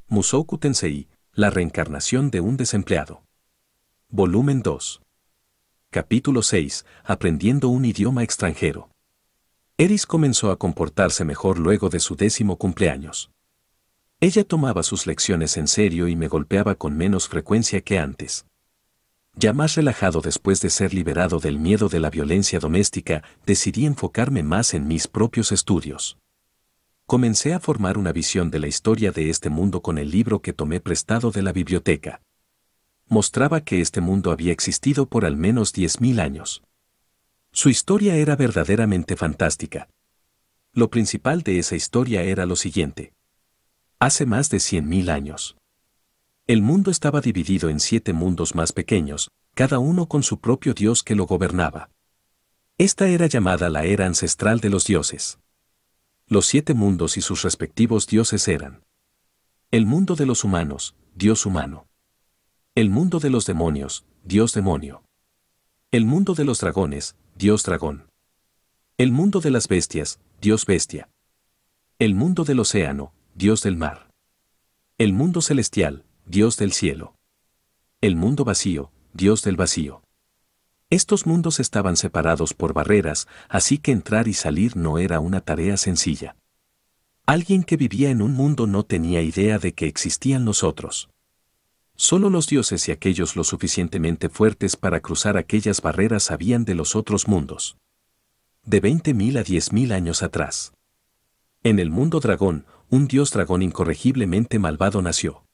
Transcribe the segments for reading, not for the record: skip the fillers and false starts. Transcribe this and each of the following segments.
Mushoku Tensei, la reencarnación de un desempleado. Volumen 2. Capítulo 6. Aprendiendo un idioma extranjero. Eris comenzó a comportarse mejor luego de su 10º cumpleaños. Ella tomaba sus lecciones en serio y me golpeaba con menos frecuencia que antes. Ya más relajado después de ser liberado del miedo de la violencia doméstica, decidí enfocarme más en mis propios estudios. Comencé a formar una visión de la historia de este mundo con el libro que tomé prestado de la biblioteca. Mostraba que este mundo había existido por al menos 10.000 años. Su historia era verdaderamente fantástica. Lo principal de esa historia era lo siguiente. Hace más de 100.000 años. El mundo estaba dividido en 7 mundos más pequeños, cada uno con su propio dios que lo gobernaba. Esta era llamada la era ancestral de los dioses. Los 7 mundos y sus respectivos dioses eran: el mundo de los humanos, dios humano; el mundo de los demonios, dios demonio; el mundo de los dragones, dios dragón; el mundo de las bestias, dios bestia; el mundo del océano, dios del mar; el mundo celestial, dios del cielo; el mundo vacío, dios del vacío. Estos mundos estaban separados por barreras, así que entrar y salir no era una tarea sencilla. Alguien que vivía en un mundo no tenía idea de que existían los otros. Solo los dioses y aquellos lo suficientemente fuertes para cruzar aquellas barreras sabían de los otros mundos. De 20.000 a 10.000 años atrás. En el mundo dragón, un dios dragón incorregiblemente malvado nació.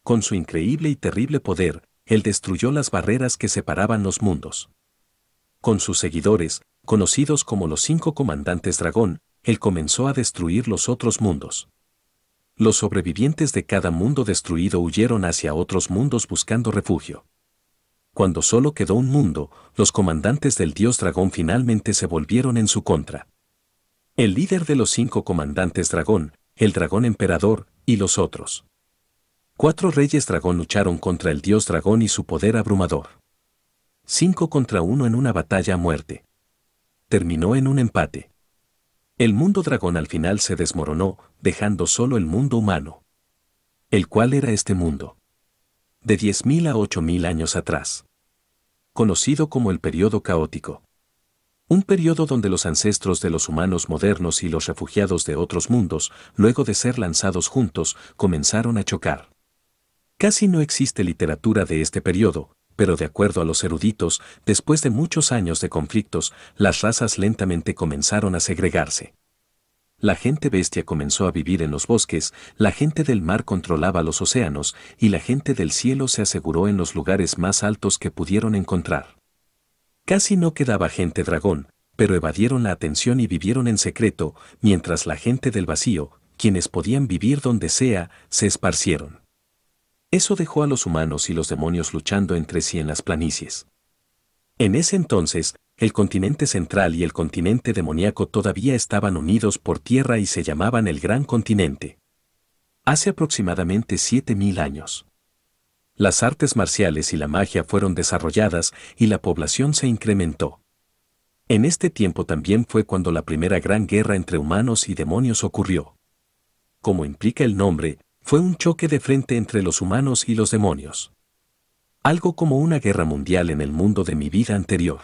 Con su increíble y terrible poder, él destruyó las barreras que separaban los mundos. Con sus seguidores, conocidos como los 5 comandantes dragón, él comenzó a destruir los otros mundos. Los sobrevivientes de cada mundo destruido huyeron hacia otros mundos buscando refugio. Cuando solo quedó un mundo, los comandantes del dios dragón finalmente se volvieron en su contra. El líder de los 5 comandantes dragón, el dragón emperador, y los otros 4 reyes dragón lucharon contra el dios dragón y su poder abrumador. 5 contra 1 en una batalla a muerte. Terminó en un empate. El mundo dragón al final se desmoronó, dejando solo el mundo humano. ¿El cual era este mundo? De 10.000 a 8.000 años atrás. Conocido como el período caótico. Un período donde los ancestros de los humanos modernos y los refugiados de otros mundos, luego de ser lanzados juntos, comenzaron a chocar. Casi no existe literatura de este período, pero de acuerdo a los eruditos, después de muchos años de conflictos, las razas lentamente comenzaron a segregarse. La gente bestia comenzó a vivir en los bosques, la gente del mar controlaba los océanos, y la gente del cielo se aseguró en los lugares más altos que pudieron encontrar. Casi no quedaba gente dragón, pero evadieron la atención y vivieron en secreto, mientras la gente del vacío, quienes podían vivir donde sea, se esparcieron. Eso dejó a los humanos y los demonios luchando entre sí en las planicies. En ese entonces, el continente central y el continente demoníaco todavía estaban unidos por tierra y se llamaban el Gran Continente. Hace aproximadamente 7.000 años. Las artes marciales y la magia fueron desarrolladas y la población se incrementó. En este tiempo también fue cuando la primera gran guerra entre humanos y demonios ocurrió. Como implica el nombre, fue un choque de frente entre los humanos y los demonios. Algo como una guerra mundial en el mundo de mi vida anterior.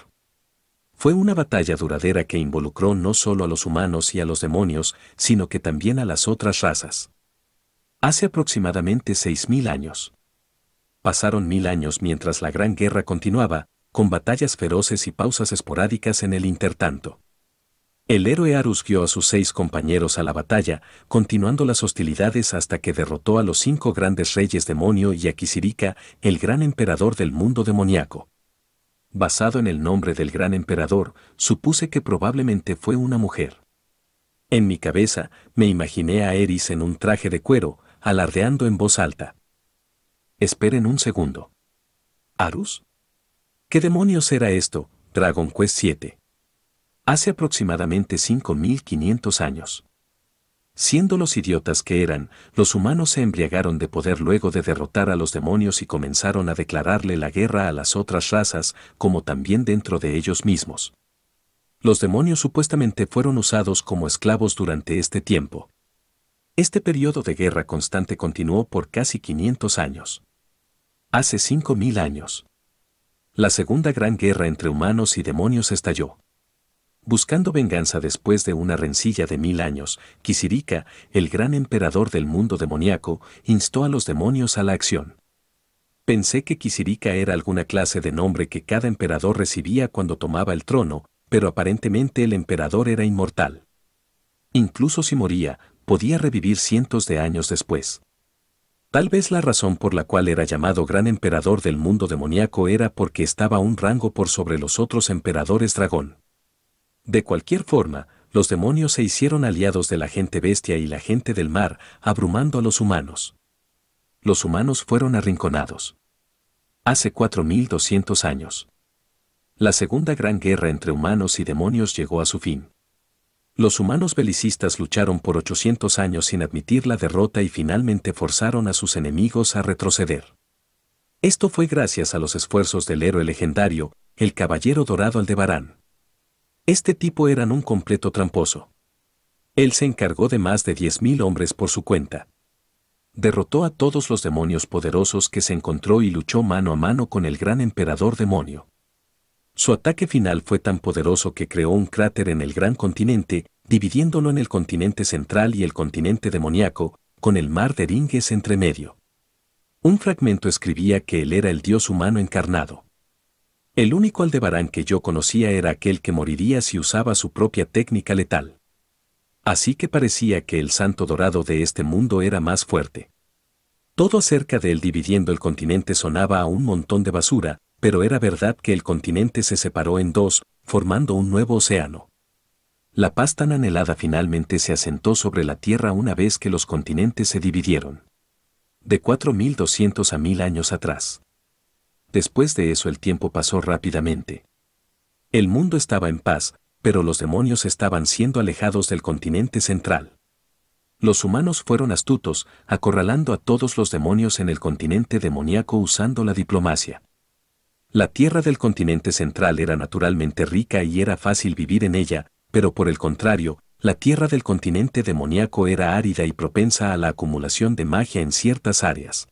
Fue una batalla duradera que involucró no solo a los humanos y a los demonios, sino que también a las otras razas. Hace aproximadamente 6.000 años. Pasaron 1.000 años mientras la gran guerra continuaba, con batallas feroces y pausas esporádicas en el intertanto. El héroe Arus guió a sus 6 compañeros a la batalla, continuando las hostilidades hasta que derrotó a los 5 grandes reyes demonio y a Kisirika, el gran emperador del mundo demoníaco. Basado en el nombre del gran emperador, supuse que probablemente fue una mujer. En mi cabeza, me imaginé a Eris en un traje de cuero, alardeando en voz alta. Esperen un segundo. ¿Arus? ¿Qué demonios era esto? Dragon Quest 7. Hace aproximadamente 5.500 años. Siendo los idiotas que eran, los humanos se embriagaron de poder luego de derrotar a los demonios y comenzaron a declararle la guerra a las otras razas, como también dentro de ellos mismos. Los demonios supuestamente fueron usados como esclavos durante este tiempo. Este periodo de guerra constante continuó por casi 500 años. Hace 5000 años, la Segunda Gran Guerra entre humanos y demonios estalló. Buscando venganza después de una rencilla de 1000 años, Kisirika, el gran emperador del mundo demoníaco, instó a los demonios a la acción. Pensé que Kisirika era alguna clase de nombre que cada emperador recibía cuando tomaba el trono, pero aparentemente el emperador era inmortal. Incluso si moría, podía revivir cientos de años después. Tal vez la razón por la cual era llamado Gran Emperador del mundo demoníaco era porque estaba un rango por sobre los otros emperadores dragón. De cualquier forma, los demonios se hicieron aliados de la gente bestia y la gente del mar, abrumando a los humanos. Los humanos fueron arrinconados. Hace 4200 años. La Segunda Gran Guerra entre humanos y demonios llegó a su fin. Los humanos belicistas lucharon por 800 años sin admitir la derrota y finalmente forzaron a sus enemigos a retroceder. Esto fue gracias a los esfuerzos del héroe legendario, el Caballero Dorado Aldebarán. Este tipo era un completo tramposo. Él se encargó de más de 10.000 hombres por su cuenta. Derrotó a todos los demonios poderosos que se encontró y luchó mano a mano con el gran emperador demonio. Su ataque final fue tan poderoso que creó un cráter en el gran continente, dividiéndolo en el continente central y el continente demoníaco, con el mar de Eringues entre medio. Un fragmento escribía que él era el dios humano encarnado. El único Aldebarán que yo conocía era aquel que moriría si usaba su propia técnica letal. Así que parecía que el santo dorado de este mundo era más fuerte. Todo acerca de él dividiendo el continente sonaba a un montón de basura, pero era verdad que el continente se separó en dos, formando un nuevo océano. La paz tan anhelada finalmente se asentó sobre la Tierra una vez que los continentes se dividieron. De 4200 a 1000 años atrás. Después de eso el tiempo pasó rápidamente. El mundo estaba en paz, pero los demonios estaban siendo alejados del continente central. Los humanos fueron astutos, acorralando a todos los demonios en el continente demoníaco usando la diplomacia. La tierra del continente central era naturalmente rica y era fácil vivir en ella, pero por el contrario, la tierra del continente demoníaco era árida y propensa a la acumulación de magia en ciertas áreas.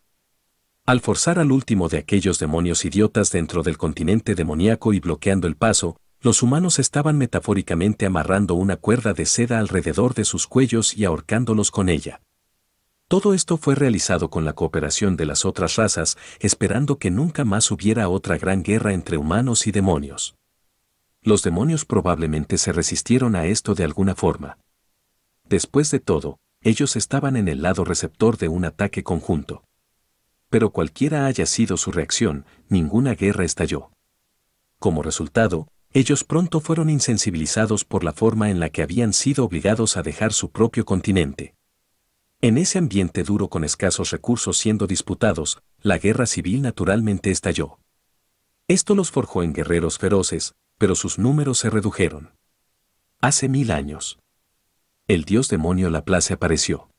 Al forzar al último de aquellos demonios idiotas dentro del continente demoníaco y bloqueando el paso, los humanos estaban metafóricamente amarrando una cuerda de seda alrededor de sus cuellos y ahorcándolos con ella. Todo esto fue realizado con la cooperación de las otras razas, esperando que nunca más hubiera otra gran guerra entre humanos y demonios. Los demonios probablemente se resistieron a esto de alguna forma. Después de todo, ellos estaban en el lado receptor de un ataque conjunto. Pero cualquiera haya sido su reacción, ninguna guerra estalló. Como resultado, ellos pronto fueron insensibilizados por la forma en la que habían sido obligados a dejar su propio continente. En ese ambiente duro con escasos recursos siendo disputados, la guerra civil naturalmente estalló. Esto los forjó en guerreros feroces, pero sus números se redujeron. Hace 1000 años. El dios demonio Laplace apareció.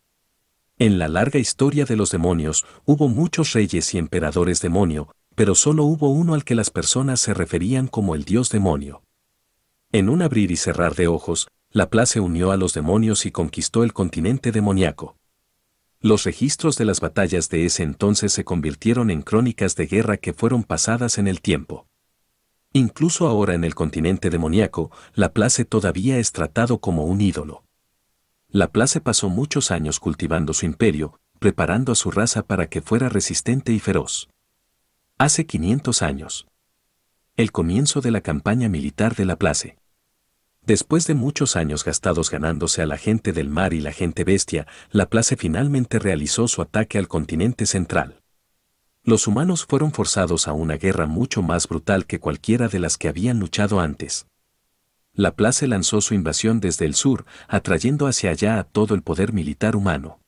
En la larga historia de los demonios, hubo muchos reyes y emperadores demonio, pero solo hubo uno al que las personas se referían como el dios demonio. En un abrir y cerrar de ojos, Laplace unió a los demonios y conquistó el continente demoníaco. Los registros de las batallas de ese entonces se convirtieron en crónicas de guerra que fueron pasadas en el tiempo. Incluso ahora en el continente demoníaco, Laplace todavía es tratado como un ídolo. Laplace pasó muchos años cultivando su imperio, preparando a su raza para que fuera resistente y feroz. Hace 500 años. El comienzo de la campaña militar de Laplace. Después de muchos años gastados ganándose a la gente del mar y la gente bestia, Laplace finalmente realizó su ataque al continente central. Los humanos fueron forzados a una guerra mucho más brutal que cualquiera de las que habían luchado antes. Laplace lanzó su invasión desde el sur, atrayendo hacia allá a todo el poder militar humano.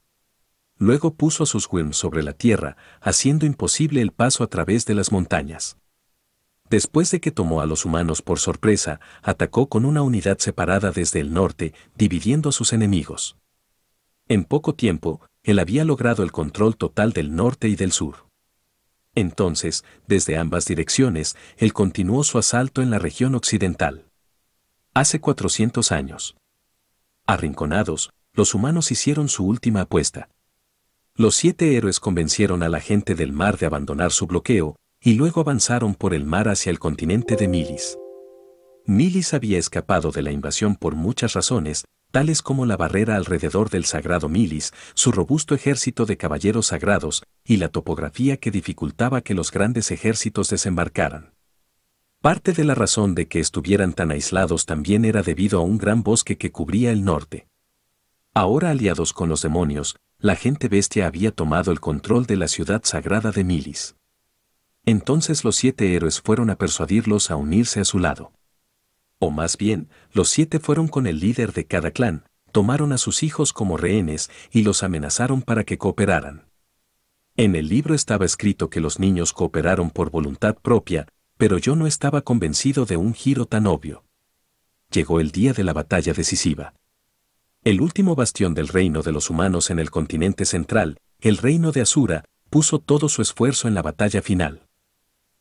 Luego puso a sus Wyrms sobre la tierra, haciendo imposible el paso a través de las montañas. Después de que tomó a los humanos por sorpresa, atacó con una unidad separada desde el norte, dividiendo a sus enemigos. En poco tiempo, él había logrado el control total del norte y del sur. Entonces, desde ambas direcciones, él continuó su asalto en la región occidental. Hace 400 años. Arrinconados, los humanos hicieron su última apuesta. Los 7 héroes convencieron a la gente del mar de abandonar su bloqueo, y luego avanzaron por el mar hacia el continente de Milis. Milis había escapado de la invasión por muchas razones, tales como la barrera alrededor del sagrado Milis, su robusto ejército de caballeros sagrados, y la topografía que dificultaba que los grandes ejércitos desembarcaran. Parte de la razón de que estuvieran tan aislados también era debido a un gran bosque que cubría el norte. Ahora aliados con los demonios, la gente bestia había tomado el control de la ciudad sagrada de Milis. Entonces los 7 héroes fueron a persuadirlos a unirse a su lado. O más bien, los 7 fueron con el líder de cada clan, tomaron a sus hijos como rehenes y los amenazaron para que cooperaran. En el libro estaba escrito que los niños cooperaron por voluntad propia, pero yo no estaba convencido de un giro tan obvio. Llegó el día de la batalla decisiva. El último bastión del reino de los humanos en el continente central, el reino de Asura, puso todo su esfuerzo en la batalla final.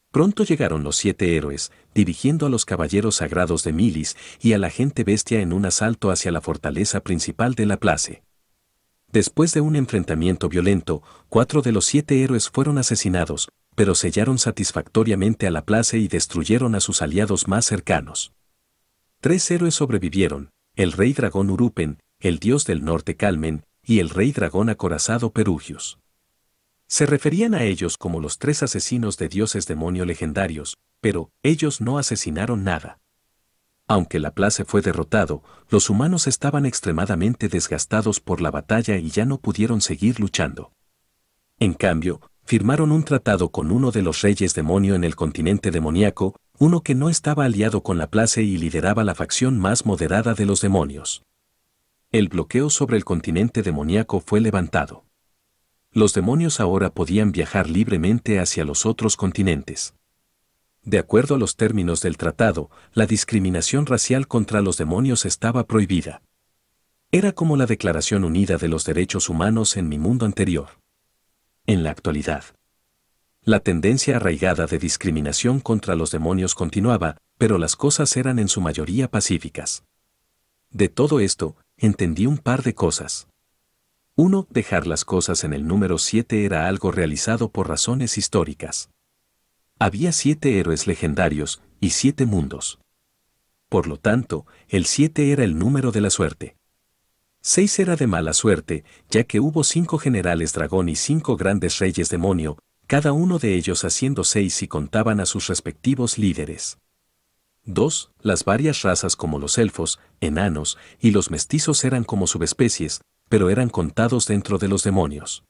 Pronto llegaron los 7 héroes, dirigiendo a los caballeros sagrados de Milis y a la gente bestia en un asalto hacia la fortaleza principal de la Place. Después de un enfrentamiento violento, 4 de los 7 héroes fueron asesinados, pero sellaron satisfactoriamente a la Place y destruyeron a sus aliados más cercanos. 3 héroes sobrevivieron, el rey dragón Urupen, el dios del norte Calmen, y el rey dragón acorazado Perugius. Se referían a ellos como los 3 asesinos de dioses demonio legendarios, pero ellos no asesinaron nada. Aunque la Place fue derrotado, los humanos estaban extremadamente desgastados por la batalla y ya no pudieron seguir luchando. En cambio, firmaron un tratado con uno de los reyes demonio en el continente demoníaco, uno que no estaba aliado con la Place y lideraba la facción más moderada de los demonios. El bloqueo sobre el continente demoníaco fue levantado. Los demonios ahora podían viajar libremente hacia los otros continentes. De acuerdo a los términos del tratado, la discriminación racial contra los demonios estaba prohibida. Era como la Declaración Unida de los Derechos Humanos en mi mundo anterior. En la actualidad, la tendencia arraigada de discriminación contra los demonios continuaba, pero las cosas eran en su mayoría pacíficas. De todo esto, entendí un par de cosas. 1. Dejar las cosas en el número 7 era algo realizado por razones históricas. Había 7 héroes legendarios y 7 mundos. Por lo tanto, el 7 era el número de la suerte. 6 era de mala suerte, ya que hubo 5 generales dragón y 5 grandes reyes demonio, cada uno de ellos haciendo 6 si contaban a sus respectivos líderes. 2. Las varias razas como los elfos, enanos y los mestizos eran como subespecies, pero eran contados dentro de los demonios.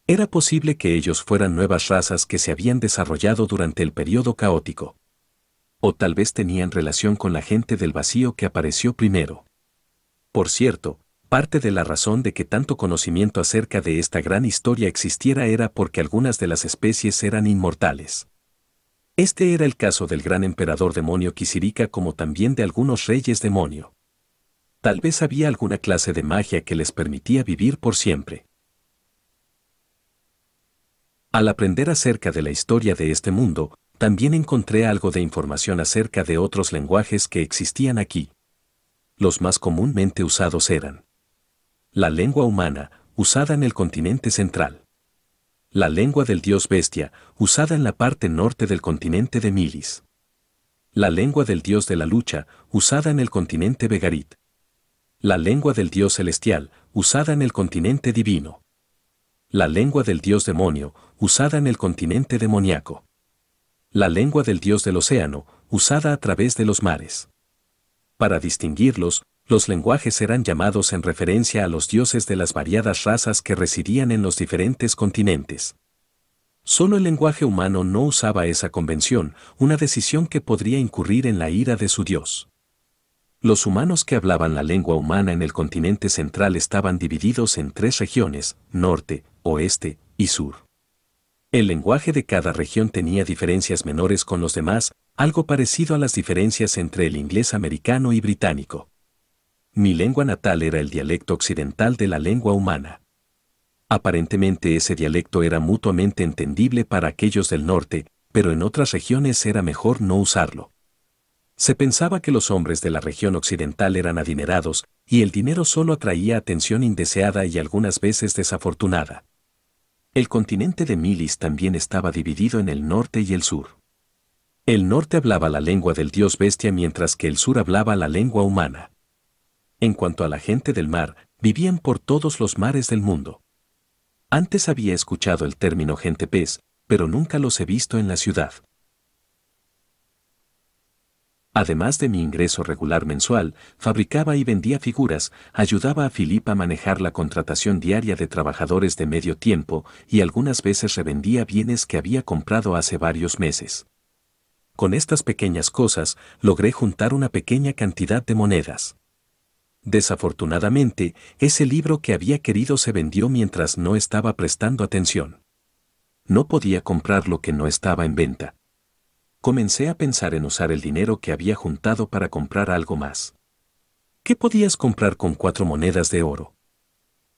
Era posible que ellos fueran nuevas razas que se habían desarrollado durante el período caótico. O tal vez tenían relación con la gente del vacío que apareció primero. Por cierto, parte de la razón de que tanto conocimiento acerca de esta gran historia existiera era porque algunas de las especies eran inmortales. Este era el caso del gran emperador demonio Kisirika como también de algunos reyes demonio. Tal vez había alguna clase de magia que les permitía vivir por siempre. Al aprender acerca de la historia de este mundo, también encontré algo de información acerca de otros lenguajes que existían aquí. Los más comúnmente usados eran la lengua humana, usada en el continente central. La lengua del dios bestia, usada en la parte norte del continente de Milis. La lengua del dios de la lucha, usada en el continente Begarit. La lengua del dios celestial, usada en el continente divino. La lengua del dios demonio, usada en el continente demoníaco. La lengua del dios del océano, usada a través de los mares. Para distinguirlos, los lenguajes eran llamados en referencia a los dioses de las variadas razas que residían en los diferentes continentes. Solo el lenguaje humano no usaba esa convención, una decisión que podría incurrir en la ira de su dios. Los humanos que hablaban la lengua humana en el continente central estaban divididos en 3 regiones, norte, oeste y sur. El lenguaje de cada región tenía diferencias menores con los demás, algo parecido a las diferencias entre el inglés americano y británico. Mi lengua natal era el dialecto occidental de la lengua humana. Aparentemente ese dialecto era mutuamente entendible para aquellos del norte, pero en otras regiones era mejor no usarlo. Se pensaba que los hombres de la región occidental eran adinerados, y el dinero solo atraía atención indeseada y algunas veces desafortunada. El continente de Milis también estaba dividido en el norte y el sur. El norte hablaba la lengua del dios bestia mientras que el sur hablaba la lengua humana. En cuanto a la gente del mar, vivían por todos los mares del mundo. Antes había escuchado el término gente pez, pero nunca los he visto en la ciudad. Además de mi ingreso regular mensual, fabricaba y vendía figuras, ayudaba a Philip a manejar la contratación diaria de trabajadores de medio tiempo y algunas veces revendía bienes que había comprado hace varios meses. Con estas pequeñas cosas, logré juntar una pequeña cantidad de monedas. Desafortunadamente, ese libro que había querido se vendió mientras no estaba prestando atención. No podía comprar lo que no estaba en venta. Comencé a pensar en usar el dinero que había juntado para comprar algo más. ¿Qué podías comprar con 4 monedas de oro?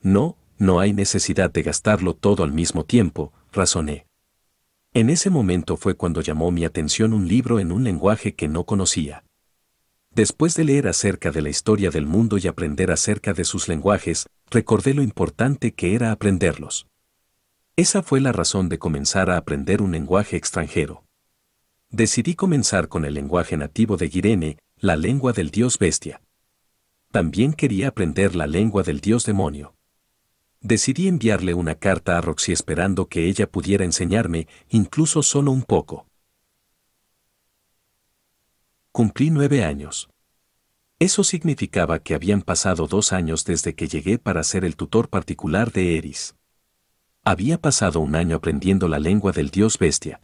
No hay necesidad de gastarlo todo al mismo tiempo, razoné. En ese momento fue cuando llamó mi atención un libro en un lenguaje que no conocía. Después de leer acerca de la historia del mundo y aprender acerca de sus lenguajes, recordé lo importante que era aprenderlos. Esa fue la razón de comenzar a aprender un lenguaje extranjero. Decidí comenzar con el lenguaje nativo de Girene, la lengua del dios bestia. También quería aprender la lengua del dios demonio. Decidí enviarle una carta a Roxy esperando que ella pudiera enseñarme, incluso solo un poco. Cumplí 9 años. Eso significaba que habían pasado 2 años desde que llegué para ser el tutor particular de Eris. Había pasado 1 año aprendiendo la lengua del dios bestia.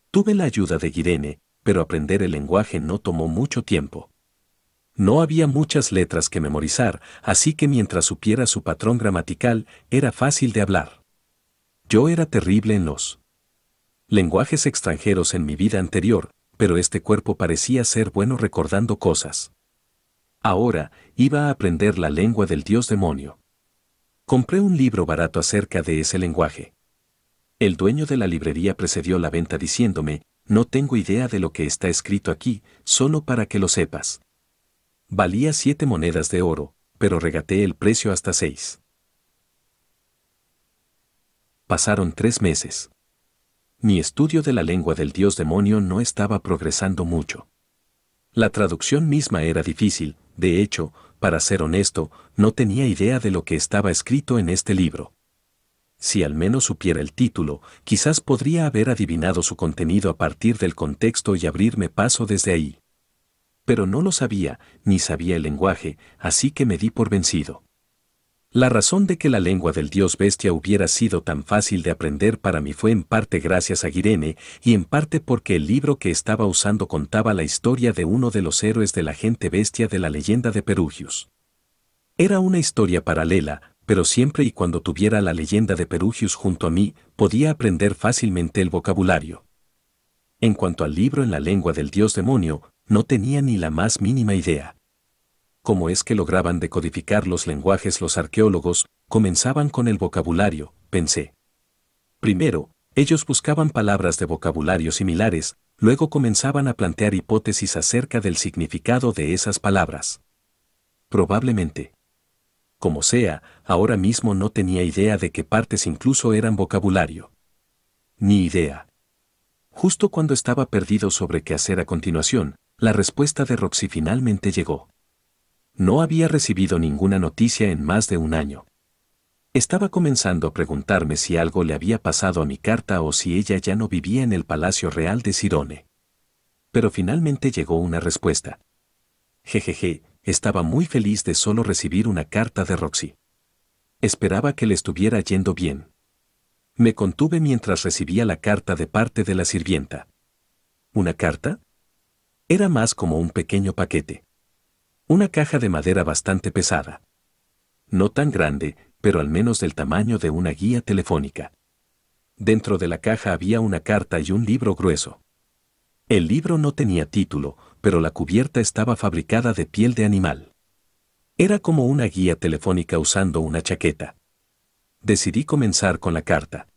Tuve la ayuda de Girene, pero aprender el lenguaje no tomó mucho tiempo. No había muchas letras que memorizar, así que mientras supiera su patrón gramatical, era fácil de hablar. Yo era terrible en los lenguajes extranjeros en mi vida anterior, pero este cuerpo parecía ser bueno recordando cosas. Ahora, iba a aprender la lengua del dios demonio. Compré un libro barato acerca de ese lenguaje. El dueño de la librería precedió la venta diciéndome, no tengo idea de lo que está escrito aquí, solo para que lo sepas. Valía 7 monedas de oro, pero regateé el precio hasta 6. Pasaron 3 meses. Mi estudio de la lengua del dios demonio no estaba progresando mucho. La traducción misma era difícil, de hecho, para ser honesto, no tenía idea de lo que estaba escrito en este libro. Si al menos supiera el título, quizás podría haber adivinado su contenido a partir del contexto y abrirme paso desde ahí. Pero no lo sabía, ni sabía el lenguaje, así que me di por vencido. La razón de que la lengua del dios bestia hubiera sido tan fácil de aprender para mí fue en parte gracias a Girene, y en parte porque el libro que estaba usando contaba la historia de uno de los héroes de la gente bestia de la leyenda de Perugius. Era una historia paralela, pero siempre y cuando tuviera la leyenda de Perugius junto a mí, podía aprender fácilmente el vocabulario. En cuanto al libro en la lengua del dios demonio, no tenía ni la más mínima idea. ¿Cómo es que lograban decodificar los lenguajes los arqueólogos? Comenzaban con el vocabulario, pensé. Primero, ellos buscaban palabras de vocabulario similares, luego comenzaban a plantear hipótesis acerca del significado de esas palabras. Probablemente. Como sea, ahora mismo no tenía idea de qué partes incluso eran vocabulario. Ni idea. Justo cuando estaba perdido sobre qué hacer a continuación, la respuesta de Roxy finalmente llegó. No había recibido ninguna noticia en más de 1 año. Estaba comenzando a preguntarme si algo le había pasado a mi carta o si ella ya no vivía en el Palacio Real de Cirone. Pero finalmente llegó una respuesta. Jejeje, estaba muy feliz de solo recibir una carta de Roxy. Esperaba que le estuviera yendo bien. Me contuve mientras recibía la carta de parte de la sirvienta. ¿Una carta? Era más como un pequeño paquete. Una caja de madera bastante pesada. No tan grande, pero al menos del tamaño de una guía telefónica. Dentro de la caja había una carta y un libro grueso. El libro no tenía título, pero la cubierta estaba fabricada de piel de animal. Era como una guía telefónica usando una chaqueta. Decidí comenzar con la carta.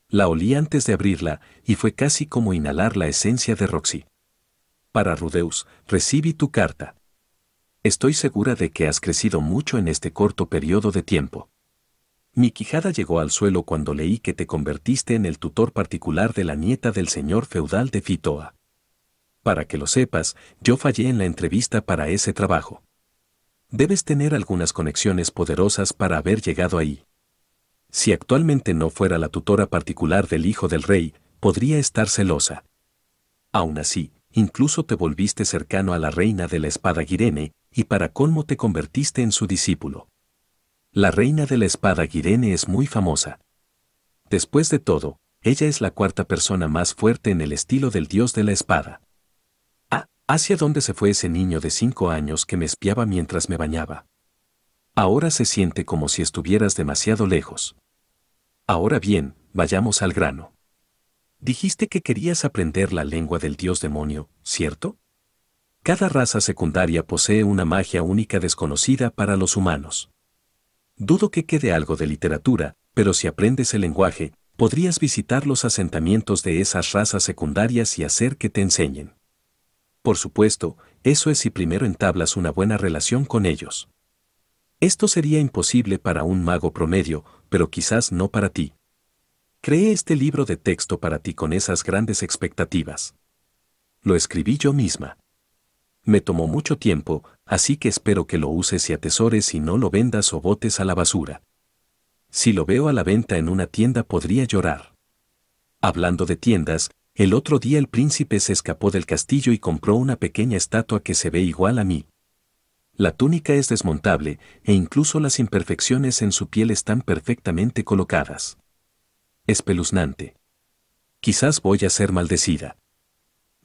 La olí antes de abrirla y fue casi como inhalar la esencia de Roxy. Para Rudeus, recibí tu carta. Estoy segura de que has crecido mucho en este corto periodo de tiempo. Mi quijada llegó al suelo cuando leí que te convertiste en el tutor particular de la nieta del señor feudal de Fitoa. Para que lo sepas, yo fallé en la entrevista para ese trabajo. Debes tener algunas conexiones poderosas para haber llegado ahí. Si actualmente no fuera la tutora particular del hijo del rey, podría estar celosa. Aún así, incluso te volviste cercano a la reina de la espada Guirene, y para colmo te convertiste en su discípulo. La reina de la espada Guirene es muy famosa. Después de todo, ella es la cuarta persona más fuerte en el estilo del dios de la espada. ¿Hacia dónde se fue ese niño de 5 años que me espiaba mientras me bañaba? Ahora se siente como si estuvieras demasiado lejos. Ahora bien, vayamos al grano. Dijiste que querías aprender la lengua del dios demonio, ¿cierto? Cada raza secundaria posee una magia única desconocida para los humanos. Dudo que quede algo de literatura, pero si aprendes el lenguaje, podrías visitar los asentamientos de esas razas secundarias y hacer que te enseñen. Por supuesto, eso es si primero entablas una buena relación con ellos. Esto sería imposible para un mago promedio, pero quizás no para ti. Creé este libro de texto para ti con esas grandes expectativas. Lo escribí yo misma. Me tomó mucho tiempo, así que espero que lo uses y atesores y no lo vendas o botes a la basura. Si lo veo a la venta en una tienda podría llorar. Hablando de tiendas, el otro día el príncipe se escapó del castillo y compró una pequeña estatua que se ve igual a mí. La túnica es desmontable e incluso las imperfecciones en su piel están perfectamente colocadas. Espeluznante. Quizás voy a ser maldecida.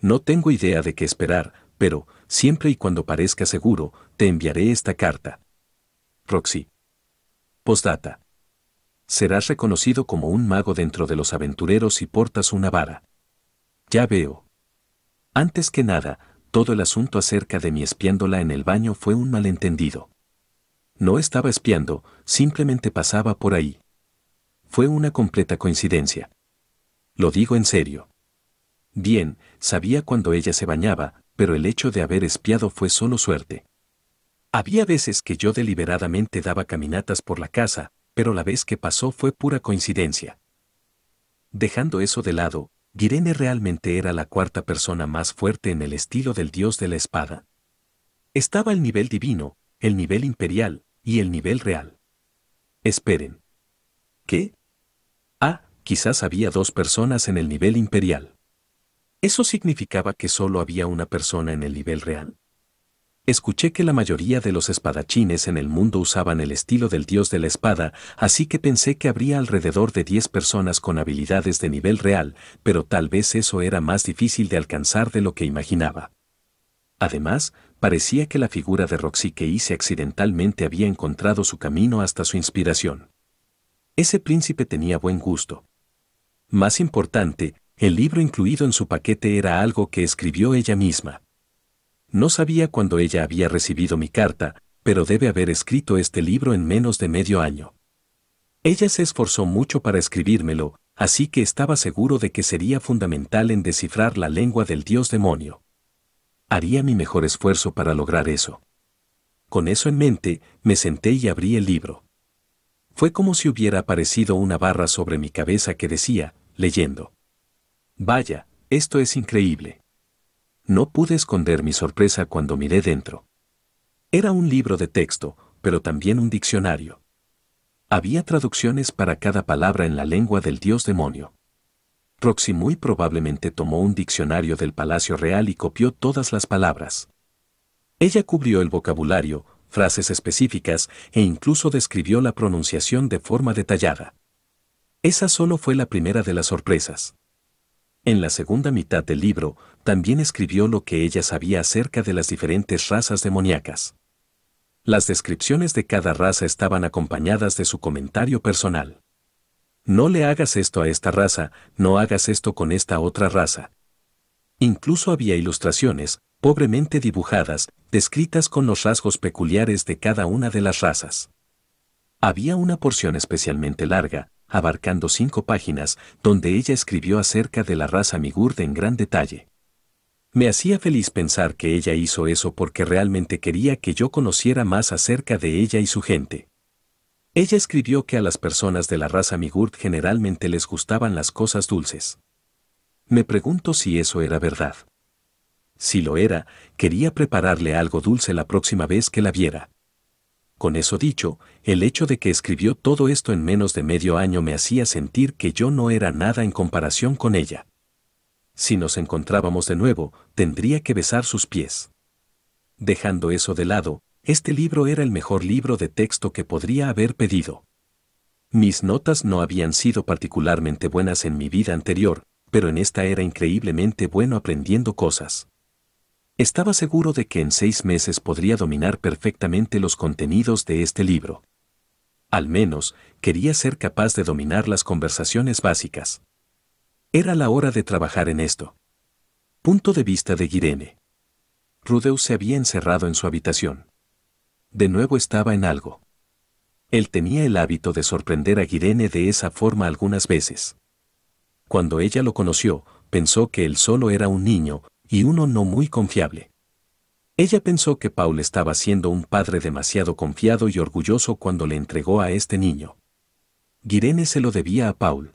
No tengo idea de qué esperar, pero, siempre y cuando parezca seguro, te enviaré esta carta. Roxy. Postdata. Serás reconocido como un mago dentro de los aventureros si portas una vara. Ya veo. Antes que nada, todo el asunto acerca de mi espiándola en el baño fue un malentendido. No estaba espiando, simplemente pasaba por ahí. Fue una completa coincidencia. Lo digo en serio. Bien, sabía cuando ella se bañaba, pero el hecho de haber espiado fue solo suerte. Había veces que yo deliberadamente daba caminatas por la casa, pero la vez que pasó fue pura coincidencia. Dejando eso de lado, ¿Guirene realmente era la cuarta persona más fuerte en el estilo del dios de la espada? Estaba el nivel divino, el nivel imperial y el nivel real. Esperen. ¿Qué? Quizás había 2 personas en el nivel imperial. ¿Eso significaba que solo había una persona en el nivel real? Escuché que la mayoría de los espadachines en el mundo usaban el estilo del dios de la espada, así que pensé que habría alrededor de 10 personas con habilidades de nivel real, pero tal vez eso era más difícil de alcanzar de lo que imaginaba. Además, parecía que la figura de Roxy que hice accidentalmente había encontrado su camino hasta su inspiración. Ese príncipe tenía buen gusto. Más importante, el libro incluido en su paquete era algo que escribió ella misma. No sabía cuándo ella había recibido mi carta, pero debe haber escrito este libro en menos de medio año. Ella se esforzó mucho para escribírmelo, así que estaba seguro de que sería fundamental en descifrar la lengua del dios demonio. Haría mi mejor esfuerzo para lograr eso. Con eso en mente, me senté y abrí el libro. Fue como si hubiera aparecido una barra sobre mi cabeza que decía, leyendo. Vaya, esto es increíble. No pude esconder mi sorpresa cuando miré dentro. Era un libro de texto, pero también un diccionario. Había traducciones para cada palabra en la lengua del dios demonio. Roxy muy probablemente tomó un diccionario del Palacio Real y copió todas las palabras. Ella cubrió el vocabulario, frases específicas e incluso describió la pronunciación de forma detallada. Esa solo fue la primera de las sorpresas. En la segunda mitad del libro, también escribió lo que ella sabía acerca de las diferentes razas demoníacas. Las descripciones de cada raza estaban acompañadas de su comentario personal. No le hagas esto a esta raza, no hagas esto con esta otra raza. Incluso había ilustraciones, pobremente dibujadas, descritas con los rasgos peculiares de cada una de las razas. Había una porción especialmente larga, abarcando 5 páginas, donde ella escribió acerca de la raza Migurd en gran detalle. Me hacía feliz pensar que ella hizo eso porque realmente quería que yo conociera más acerca de ella y su gente. Ella escribió que a las personas de la raza Migurt generalmente les gustaban las cosas dulces. Me pregunto si eso era verdad. Si lo era, quería prepararle algo dulce la próxima vez que la viera. Con eso dicho, el hecho de que escribió todo esto en menos de medio año me hacía sentir que yo no era nada en comparación con ella. Si nos encontrábamos de nuevo, tendría que besar sus pies. Dejando eso de lado, este libro era el mejor libro de texto que podría haber pedido. Mis notas no habían sido particularmente buenas en mi vida anterior, pero en esta era increíblemente bueno aprendiendo cosas. Estaba seguro de que en 6 meses podría dominar perfectamente los contenidos de este libro. Al menos, quería ser capaz de dominar las conversaciones básicas. Era la hora de trabajar en esto. Punto de vista de Guirene. Rudeus se había encerrado en su habitación. De nuevo estaba en algo. Él tenía el hábito de sorprender a Guirene de esa forma algunas veces. Cuando ella lo conoció, pensó que él solo era un niño, y uno no muy confiable. Ella pensó que Paul estaba siendo un padre demasiado confiado y orgulloso cuando le entregó a este niño. Guirene se lo debía a Paul.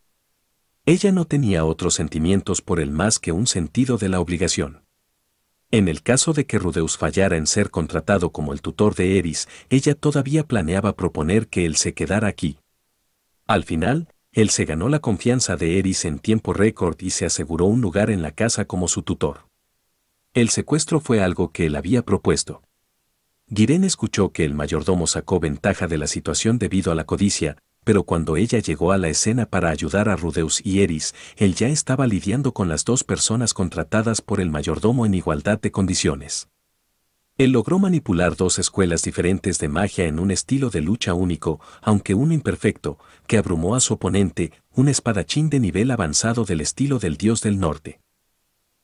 Ella no tenía otros sentimientos por él más que un sentido de la obligación. En el caso de que Rudeus fallara en ser contratado como el tutor de Eris, ella todavía planeaba proponer que él se quedara aquí. Al final, él se ganó la confianza de Eris en tiempo récord y se aseguró un lugar en la casa como su tutor. El secuestro fue algo que él había propuesto. Guirene escuchó que el mayordomo sacó ventaja de la situación debido a la codicia, pero cuando ella llegó a la escena para ayudar a Rudeus y Eris, él ya estaba lidiando con las dos personas contratadas por el mayordomo en igualdad de condiciones. Él logró manipular 2 escuelas diferentes de magia en un estilo de lucha único, aunque uno imperfecto, que abrumó a su oponente, un espadachín de nivel avanzado del estilo del dios del norte.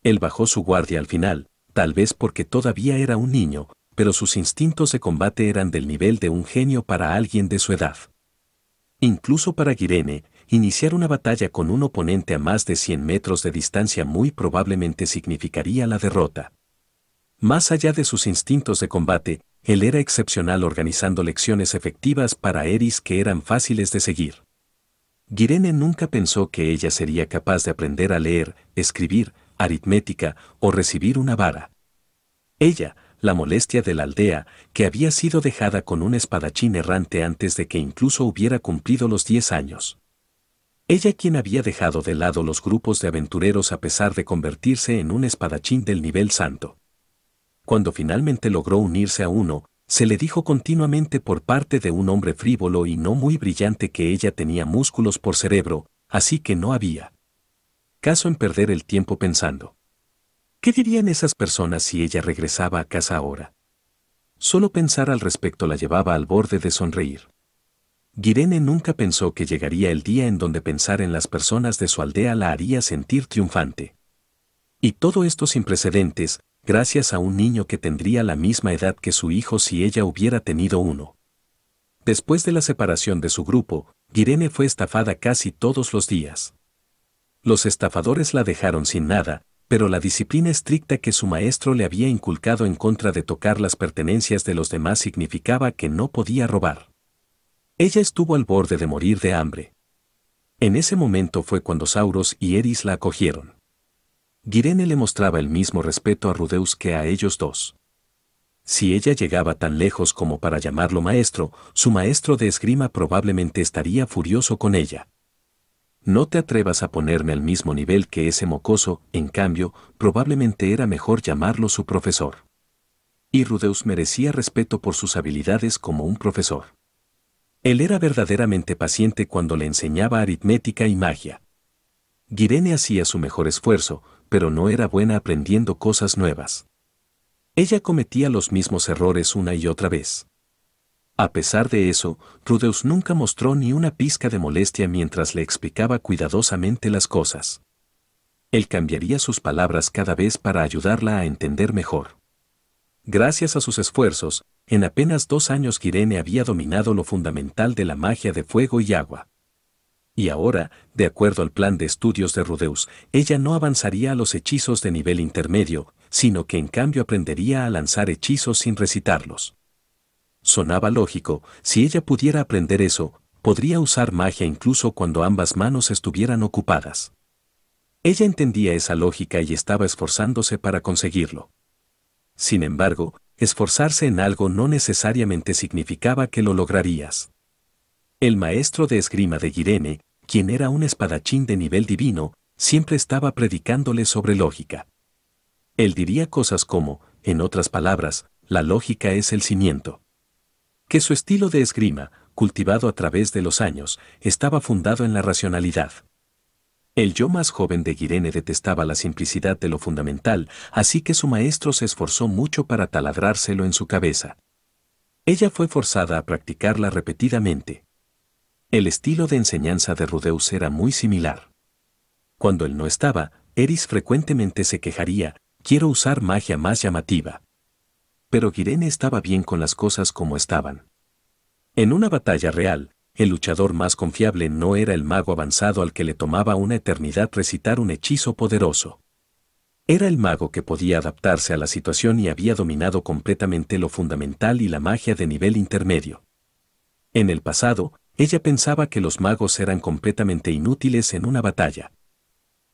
Él bajó su guardia al final, tal vez porque todavía era un niño, pero sus instintos de combate eran del nivel de un genio para alguien de su edad. Incluso para Guirene, iniciar una batalla con un oponente a más de 100 metros de distancia muy probablemente significaría la derrota. Más allá de sus instintos de combate, él era excepcional organizando lecciones efectivas para Eris que eran fáciles de seguir. Guirene nunca pensó que ella sería capaz de aprender a leer, escribir, aritmética o recibir una vara. Ella, la molestia de la aldea, que había sido dejada con un espadachín errante antes de que incluso hubiera cumplido los 10 años. Ella quien había dejado de lado los grupos de aventureros a pesar de convertirse en un espadachín del nivel santo. Cuando finalmente logró unirse a uno, se le dijo continuamente por parte de un hombre frívolo y no muy brillante que ella tenía músculos por cerebro, así que no había caso en perder el tiempo pensando. ¿Qué dirían esas personas si ella regresaba a casa ahora? Solo pensar al respecto la llevaba al borde de sonreír. Guirene nunca pensó que llegaría el día en donde pensar en las personas de su aldea la haría sentir triunfante. Y todo esto sin precedentes, gracias a un niño que tendría la misma edad que su hijo si ella hubiera tenido uno. Después de la separación de su grupo, Guirene fue estafada casi todos los días. Los estafadores la dejaron sin nada, pero la disciplina estricta que su maestro le había inculcado en contra de tocar las pertenencias de los demás significaba que no podía robar. Ella estuvo al borde de morir de hambre. En ese momento fue cuando Sauros y Eris la acogieron. Guirene le mostraba el mismo respeto a Rudeus que a ellos dos. Si ella llegaba tan lejos como para llamarlo maestro, su maestro de esgrima probablemente estaría furioso con ella. No te atrevas a ponerme al mismo nivel que ese mocoso, en cambio, probablemente era mejor llamarlo su profesor. Y Rudeus merecía respeto por sus habilidades como un profesor. Él era verdaderamente paciente cuando le enseñaba aritmética y magia. Guirene hacía su mejor esfuerzo, pero no era buena aprendiendo cosas nuevas. Ella cometía los mismos errores una y otra vez. A pesar de eso, Rudeus nunca mostró ni una pizca de molestia mientras le explicaba cuidadosamente las cosas. Él cambiaría sus palabras cada vez para ayudarla a entender mejor. Gracias a sus esfuerzos, en apenas 2 años Guirene había dominado lo fundamental de la magia de fuego y agua. Y ahora, de acuerdo al plan de estudios de Rudeus, ella no avanzaría a los hechizos de nivel intermedio, sino que en cambio aprendería a lanzar hechizos sin recitarlos. Sonaba lógico, si ella pudiera aprender eso, podría usar magia incluso cuando ambas manos estuvieran ocupadas. Ella entendía esa lógica y estaba esforzándose para conseguirlo. Sin embargo, esforzarse en algo no necesariamente significaba que lo lograrías. El maestro de esgrima de Girene, quien era un espadachín de nivel divino, siempre estaba predicándole sobre lógica. Él diría cosas como, en otras palabras, la lógica es el cimiento. Que su estilo de esgrima, cultivado a través de los años, estaba fundado en la racionalidad. El yo más joven de Girene detestaba la simplicidad de lo fundamental, así que su maestro se esforzó mucho para taladrárselo en su cabeza. Ella fue forzada a practicarla repetidamente. El estilo de enseñanza de Rudeus era muy similar. Cuando él no estaba, Eris frecuentemente se quejaría, quiero usar magia más llamativa. Pero Girene estaba bien con las cosas como estaban. En una batalla real, el luchador más confiable no era el mago avanzado al que le tomaba una eternidad recitar un hechizo poderoso. Era el mago que podía adaptarse a la situación y había dominado completamente lo fundamental y la magia de nivel intermedio. En el pasado, ella pensaba que los magos eran completamente inútiles en una batalla.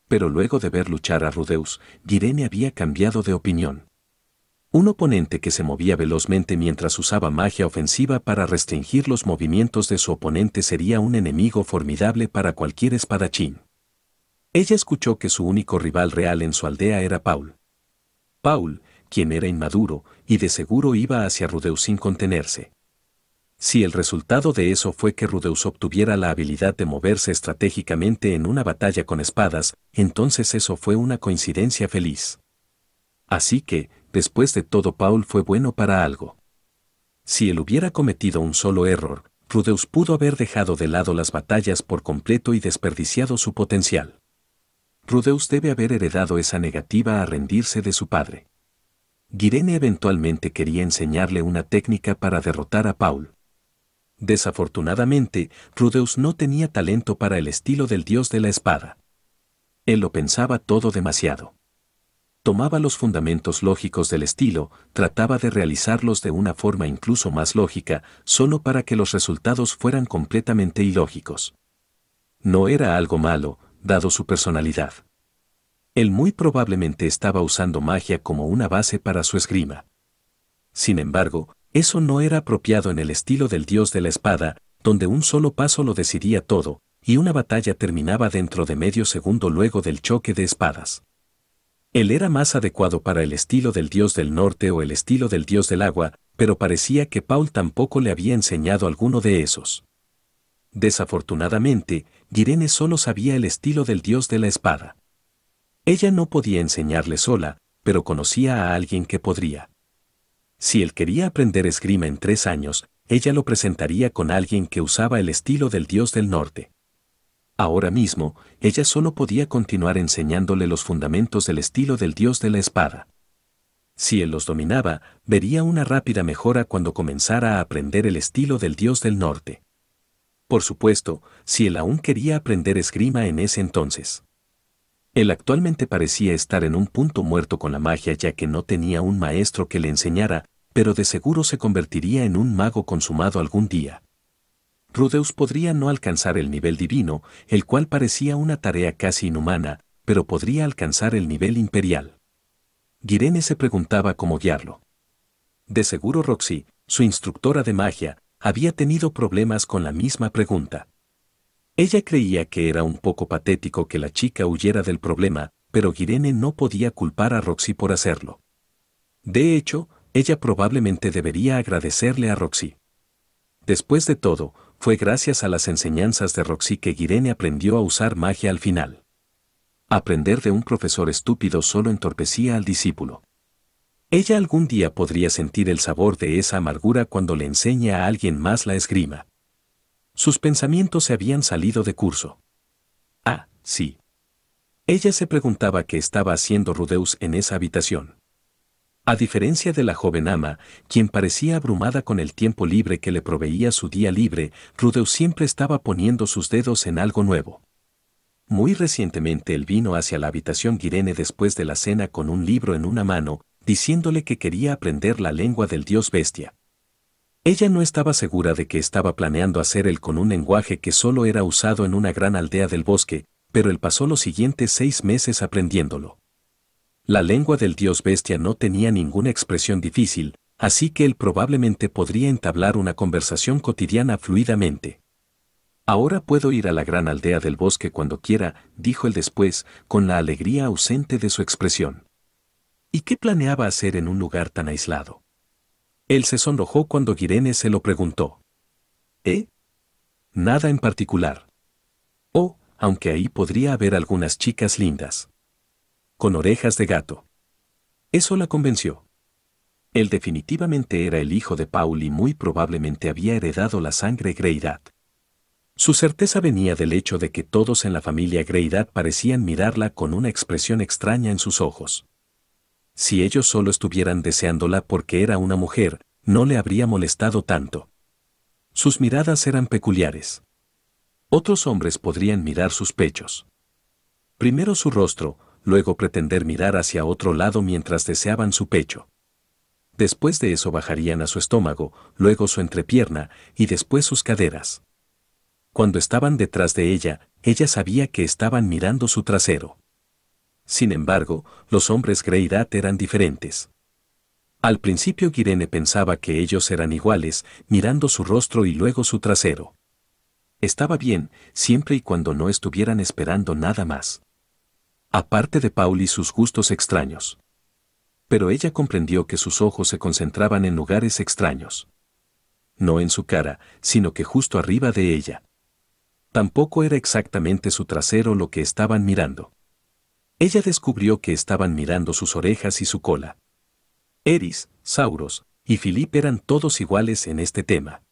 Pero luego de ver luchar a Rudeus, Girene había cambiado de opinión. Un oponente que se movía velozmente mientras usaba magia ofensiva para restringir los movimientos de su oponente sería un enemigo formidable para cualquier espadachín. Ella escuchó que su único rival real en su aldea era Paul. Paul, quien era inmaduro, y de seguro iba hacia Rudeus sin contenerse. Si el resultado de eso fue que Rudeus obtuviera la habilidad de moverse estratégicamente en una batalla con espadas, entonces eso fue una coincidencia feliz. Así que, después de todo, Paul fue bueno para algo. Si él hubiera cometido un solo error, Rudeus pudo haber dejado de lado las batallas por completo y desperdiciado su potencial. Rudeus debe haber heredado esa negativa a rendirse de su padre. Girene eventualmente quería enseñarle una técnica para derrotar a Paul. Desafortunadamente, Rudeus no tenía talento para el estilo del dios de la espada. Él lo pensaba todo demasiado. Tomaba los fundamentos lógicos del estilo, trataba de realizarlos de una forma incluso más lógica, solo para que los resultados fueran completamente ilógicos. No era algo malo, dado su personalidad. Él muy probablemente estaba usando magia como una base para su esgrima. Sin embargo, eso no era apropiado en el estilo del dios de la espada, donde un solo paso lo decidía todo, y una batalla terminaba dentro de medio segundo luego del choque de espadas. Él era más adecuado para el estilo del dios del norte o el estilo del dios del agua, pero parecía que Paul tampoco le había enseñado alguno de esos. Desafortunadamente, Girene solo sabía el estilo del dios de la espada. Ella no podía enseñarle sola, pero conocía a alguien que podría. Si él quería aprender esgrima en 3 años, ella lo presentaría con alguien que usaba el estilo del dios del norte. Ahora mismo, ella solo podía continuar enseñándole los fundamentos del estilo del dios de la espada. Si él los dominaba, vería una rápida mejora cuando comenzara a aprender el estilo del dios del norte. Por supuesto, si él aún quería aprender esgrima en ese entonces. Él actualmente parecía estar en un punto muerto con la magia ya que no tenía un maestro que le enseñara, pero de seguro se convertiría en un mago consumado algún día. Rudeus podría no alcanzar el nivel divino, el cual parecía una tarea casi inhumana, pero podría alcanzar el nivel imperial. Girene se preguntaba cómo guiarlo. De seguro Roxy, su instructora de magia, había tenido problemas con la misma pregunta. Ella creía que era un poco patético que la chica huyera del problema, pero Girene no podía culpar a Roxy por hacerlo. De hecho, ella probablemente debería agradecerle a Roxy. Después de todo, fue gracias a las enseñanzas de Roxy que Girene aprendió a usar magia al final. Aprender de un profesor estúpido solo entorpecía al discípulo. Ella algún día podría sentir el sabor de esa amargura cuando le enseñe a alguien más la esgrima. Sus pensamientos se habían salido de curso. Ah, sí. Ella se preguntaba qué estaba haciendo Rudeus en esa habitación. A diferencia de la joven ama, quien parecía abrumada con el tiempo libre que le proveía su día libre, Rudeus siempre estaba poniendo sus dedos en algo nuevo. Muy recientemente él vino hacia la habitación Irene después de la cena con un libro en una mano, diciéndole que quería aprender la lengua del dios bestia. Ella no estaba segura de que estaba planeando hacer él con un lenguaje que solo era usado en una gran aldea del bosque, pero él pasó los siguientes 6 meses aprendiéndolo. La lengua del dios bestia no tenía ninguna expresión difícil, así que él probablemente podría entablar una conversación cotidiana fluidamente. Ahora puedo ir a la gran aldea del bosque cuando quiera, dijo él después, con la alegría ausente de su expresión. ¿Y qué planeaba hacer en un lugar tan aislado? Él se sonrojó cuando Irene se lo preguntó. Nada en particular. Oh, aunque ahí podría haber algunas chicas lindas. Con orejas de gato. Eso la convenció. Él definitivamente era el hijo de Paul y muy probablemente había heredado la sangre Greyrat. Su certeza venía del hecho de que todos en la familia Greyrat parecían mirarla con una expresión extraña en sus ojos. Si ellos solo estuvieran deseándola porque era una mujer, no le habría molestado tanto. Sus miradas eran peculiares. Otros hombres podrían mirar sus pechos. Primero su rostro, luego pretender mirar hacia otro lado mientras deseaban su pecho. Después de eso bajarían a su estómago, luego su entrepierna y después sus caderas. Cuando estaban detrás de ella, ella sabía que estaban mirando su trasero. Sin embargo, los hombres Greyrat eran diferentes. Al principio Irene pensaba que ellos eran iguales, mirando su rostro y luego su trasero. Estaba bien, siempre y cuando no estuvieran esperando nada más. Aparte de Paul y sus gustos extraños. Pero ella comprendió que sus ojos se concentraban en lugares extraños. No en su cara, sino que justo arriba de ella. Tampoco era exactamente su trasero lo que estaban mirando. Ella descubrió que estaban mirando sus orejas y su cola. Eris, Sauros y Philip eran todos iguales en este tema.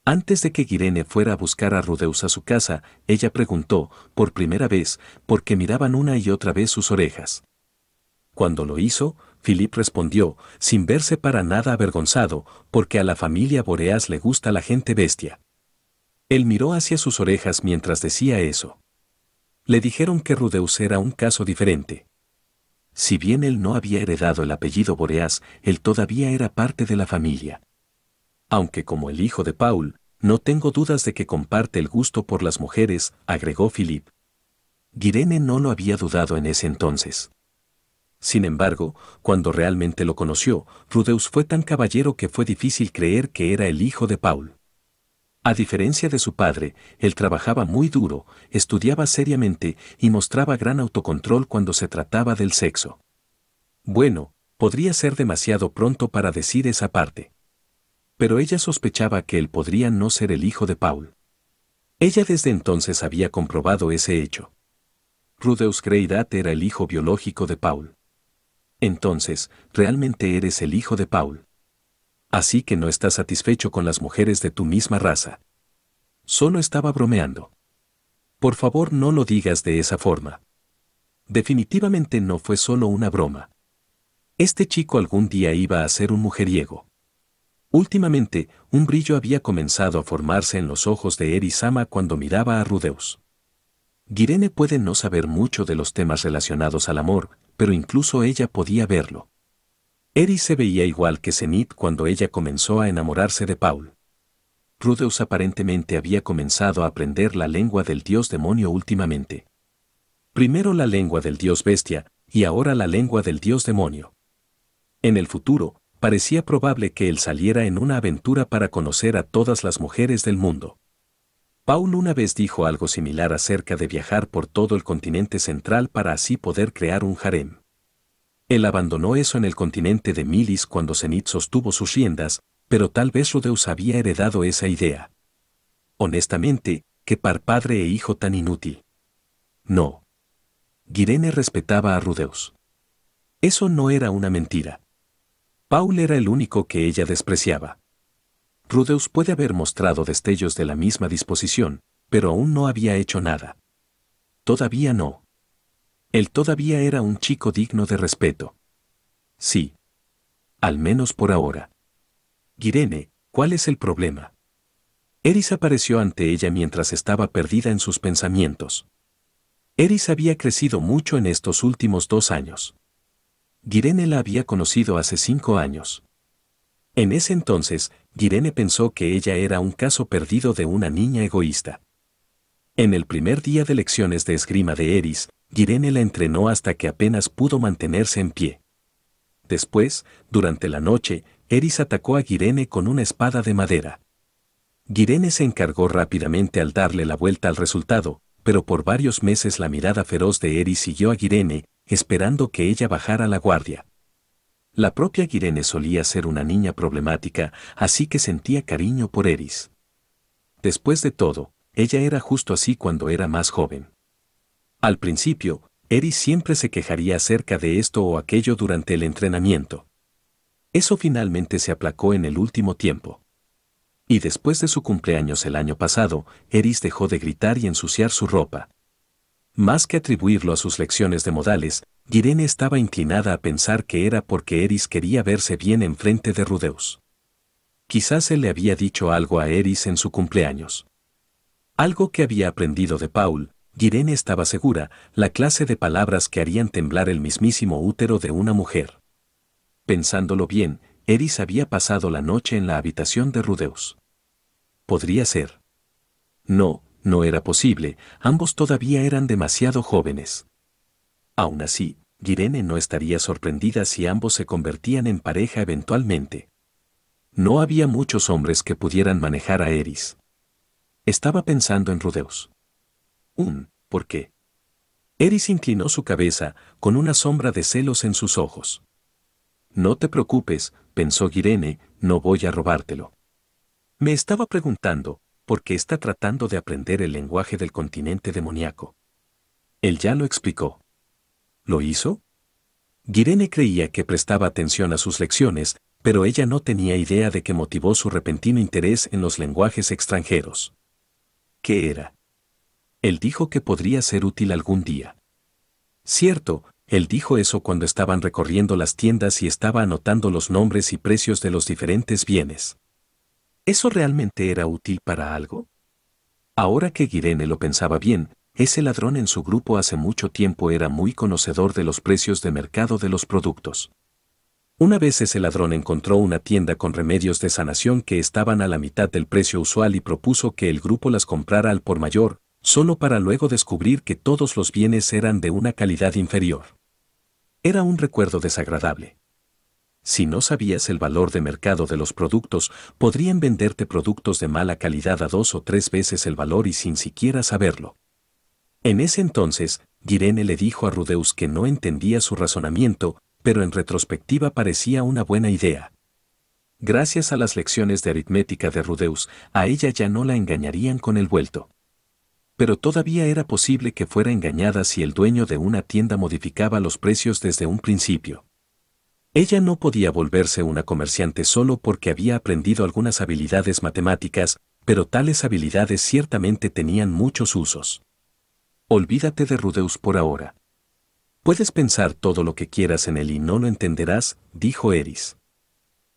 Antes de que Irene fuera a buscar a Rudeus a su casa, ella preguntó, por primera vez, por qué miraban una y otra vez sus orejas. Cuando lo hizo, Philip respondió, sin verse para nada avergonzado, porque a la familia Boreas le gusta la gente bestia. Él miró hacia sus orejas mientras decía eso. Le dijeron que Rudeus era un caso diferente. Si bien él no había heredado el apellido Boreas, él todavía era parte de la familia. Aunque como el hijo de Paul, no tengo dudas de que comparte el gusto por las mujeres, agregó Philip. Irene no lo había dudado en ese entonces. Sin embargo, cuando realmente lo conoció, Rudeus fue tan caballero que fue difícil creer que era el hijo de Paul. A diferencia de su padre, él trabajaba muy duro, estudiaba seriamente y mostraba gran autocontrol cuando se trataba del sexo. Bueno, podría ser demasiado pronto para decir esa parte. Pero ella sospechaba que él podría no ser el hijo de Paul. Ella desde entonces había comprobado ese hecho. Rudeus Greyrat era el hijo biológico de Paul. Entonces, realmente eres el hijo de Paul. Así que no estás satisfecho con las mujeres de tu misma raza. Solo estaba bromeando. Por favor, no lo digas de esa forma. Definitivamente no fue solo una broma. Este chico algún día iba a ser un mujeriego. Últimamente, un brillo había comenzado a formarse en los ojos de Eris-sama cuando miraba a Rudeus. Irene puede no saber mucho de los temas relacionados al amor, pero incluso ella podía verlo. Eris se veía igual que Zenith cuando ella comenzó a enamorarse de Paul. Rudeus aparentemente había comenzado a aprender la lengua del dios demonio últimamente. Primero la lengua del dios bestia, y ahora la lengua del dios demonio. En el futuro, parecía probable que él saliera en una aventura para conocer a todas las mujeres del mundo. Paul una vez dijo algo similar acerca de viajar por todo el continente central para así poder crear un harem. Él abandonó eso en el continente de Milis cuando Zenith sostuvo sus riendas, pero tal vez Rudeus había heredado esa idea. Honestamente, qué par padre e hijo tan inútil. No. Irene respetaba a Rudeus. Eso no era una mentira. Paul era el único que ella despreciaba. Rudeus puede haber mostrado destellos de la misma disposición, pero aún no había hecho nada. Todavía no. Él todavía era un chico digno de respeto. Sí. Al menos por ahora. Irene, ¿cuál es el problema? Eris apareció ante ella mientras estaba perdida en sus pensamientos. Eris había crecido mucho en estos últimos 2 años. Irene la había conocido hace 5 años. En ese entonces, Irene pensó que ella era un caso perdido de una niña egoísta. En el primer día de lecciones de esgrima de Eris, Irene la entrenó hasta que apenas pudo mantenerse en pie. Después, durante la noche, Eris atacó a Irene con una espada de madera. Irene se encargó rápidamente al darle la vuelta al resultado, pero por varios meses la mirada feroz de Eris siguió a Irene, esperando que ella bajara la guardia. La propia Irene solía ser una niña problemática, así que sentía cariño por Eris. Después de todo, ella era justo así cuando era más joven. Al principio, Eris siempre se quejaría acerca de esto o aquello durante el entrenamiento. Eso finalmente se aplacó en el último tiempo. Y después de su cumpleaños el año pasado, Eris dejó de gritar y ensuciar su ropa. Más que atribuirlo a sus lecciones de modales, Irene estaba inclinada a pensar que era porque Eris quería verse bien en frente de Rudeus. Quizás él le había dicho algo a Eris en su cumpleaños. Algo que había aprendido de Paul, Irene estaba segura, la clase de palabras que harían temblar el mismísimo útero de una mujer. Pensándolo bien, Eris había pasado la noche en la habitación de Rudeus. ¿Podría ser? No, no era posible, ambos todavía eran demasiado jóvenes. Aún así, Irene no estaría sorprendida si ambos se convertían en pareja eventualmente. No había muchos hombres que pudieran manejar a Eris. Estaba pensando en Rudeus. ¿Por qué? Eris inclinó su cabeza, con una sombra de celos en sus ojos. No te preocupes, pensó Irene, no voy a robártelo. Me estaba preguntando, ¿por qué está tratando de aprender el lenguaje del continente demoníaco? Él ya lo explicó. ¿Lo hizo? Irene creía que prestaba atención a sus lecciones, pero ella no tenía idea de qué motivó su repentino interés en los lenguajes extranjeros. ¿Qué era? Él dijo que podría ser útil algún día. Cierto, él dijo eso cuando estaban recorriendo las tiendas y estaba anotando los nombres y precios de los diferentes bienes. ¿Eso realmente era útil para algo? Ahora que Irene lo pensaba bien, ese ladrón en su grupo hace mucho tiempo era muy conocedor de los precios de mercado de los productos. Una vez ese ladrón encontró una tienda con remedios de sanación que estaban a la mitad del precio usual y propuso que el grupo las comprara al por mayor, solo para luego descubrir que todos los bienes eran de una calidad inferior. Era un recuerdo desagradable. Si no sabías el valor de mercado de los productos, podrían venderte productos de mala calidad a 2 o 3 veces el valor y sin siquiera saberlo. En ese entonces, Irene le dijo a Rudeus que no entendía su razonamiento, pero en retrospectiva parecía una buena idea. Gracias a las lecciones de aritmética de Rudeus, a ella ya no la engañarían con el vuelto. Pero todavía era posible que fuera engañada si el dueño de una tienda modificaba los precios desde un principio. Ella no podía volverse una comerciante solo porque había aprendido algunas habilidades matemáticas, pero tales habilidades ciertamente tenían muchos usos. Olvídate de Rudeus por ahora. Puedes pensar todo lo que quieras en él y no lo entenderás, dijo Eris.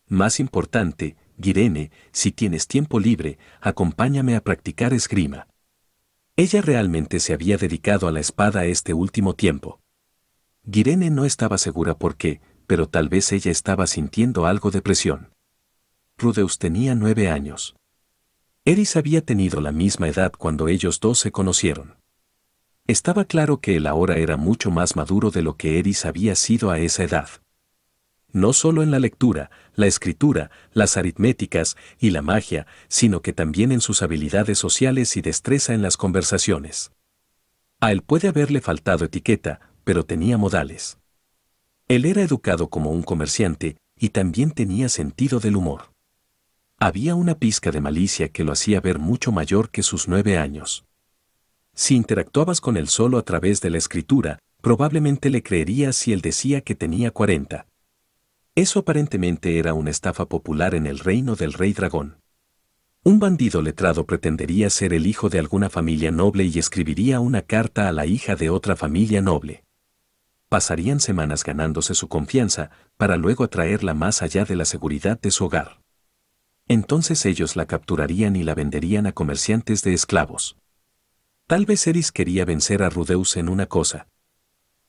Más importante, Irene, si tienes tiempo libre, acompáñame a practicar esgrima. Ella realmente se había dedicado a la espada este último tiempo. Irene no estaba segura por qué, pero tal vez ella estaba sintiendo algo de presión. Rudeus tenía 9 años. Eris había tenido la misma edad cuando ellos dos se conocieron. Estaba claro que él ahora era mucho más maduro de lo que Eris había sido a esa edad. No solo en la lectura, la escritura, las aritméticas y la magia, sino que también en sus habilidades sociales y destreza en las conversaciones. A él puede haberle faltado etiqueta, pero tenía modales. Él era educado como un comerciante y también tenía sentido del humor. Había una pizca de malicia que lo hacía ver mucho mayor que sus 9 años. Si interactuabas con él solo a través de la escritura, probablemente le creerías si él decía que tenía 40. Eso aparentemente era una estafa popular en el reino del rey dragón. Un bandido letrado pretendería ser el hijo de alguna familia noble y escribiría una carta a la hija de otra familia noble. Pasarían semanas ganándose su confianza, para luego atraerla más allá de la seguridad de su hogar. Entonces ellos la capturarían y la venderían a comerciantes de esclavos. Tal vez Eris quería vencer a Rudeus en una cosa.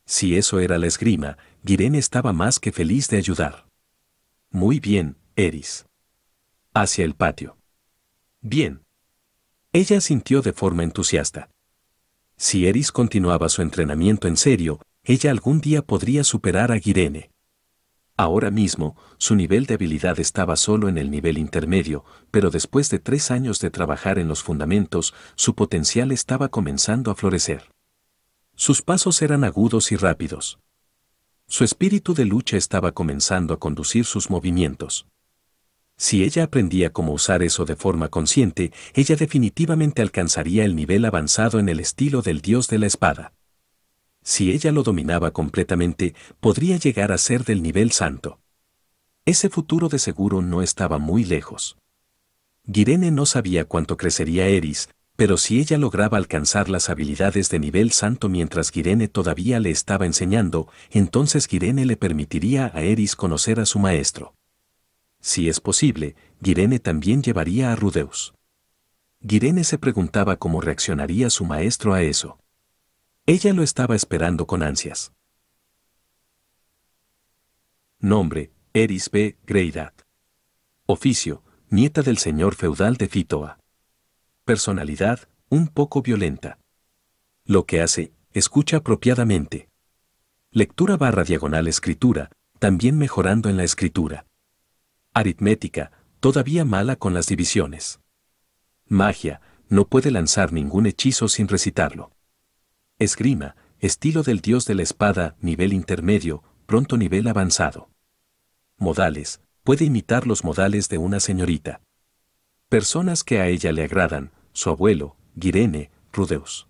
Si eso era la esgrima, Girene estaba más que feliz de ayudar. Muy bien, Eris. Hacia el patio. Bien. Ella asintió de forma entusiasta. Si Eris continuaba su entrenamiento en serio, ella algún día podría superar a Girene. Ahora mismo, su nivel de habilidad estaba solo en el nivel intermedio, pero después de 3 años de trabajar en los fundamentos, su potencial estaba comenzando a florecer. Sus pasos eran agudos y rápidos. Su espíritu de lucha estaba comenzando a conducir sus movimientos. Si ella aprendía cómo usar eso de forma consciente, ella definitivamente alcanzaría el nivel avanzado en el estilo del dios de la espada. Si ella lo dominaba completamente, podría llegar a ser del nivel santo. Ese futuro de seguro no estaba muy lejos. Girene no sabía cuánto crecería Eris, pero si ella lograba alcanzar las habilidades de nivel santo mientras Girene todavía le estaba enseñando, entonces Girene le permitiría a Eris conocer a su maestro. Si es posible, Girene también llevaría a Rudeus. Girene se preguntaba cómo reaccionaría su maestro a eso. Ella lo estaba esperando con ansias. Nombre: Eris B. Greidat. Oficio: nieta del señor feudal de Fitoa. Personalidad: un poco violenta. Lo que hace: escucha apropiadamente. Lectura/escritura, también mejorando en la escritura. Aritmética: todavía mala con las divisiones. Magia: no puede lanzar ningún hechizo sin recitarlo. Esgrima: estilo del dios de la espada, nivel intermedio, pronto nivel avanzado. Modales: puede imitar los modales de una señorita. Personas que a ella le agradan: su abuelo, Girene, Rudeus.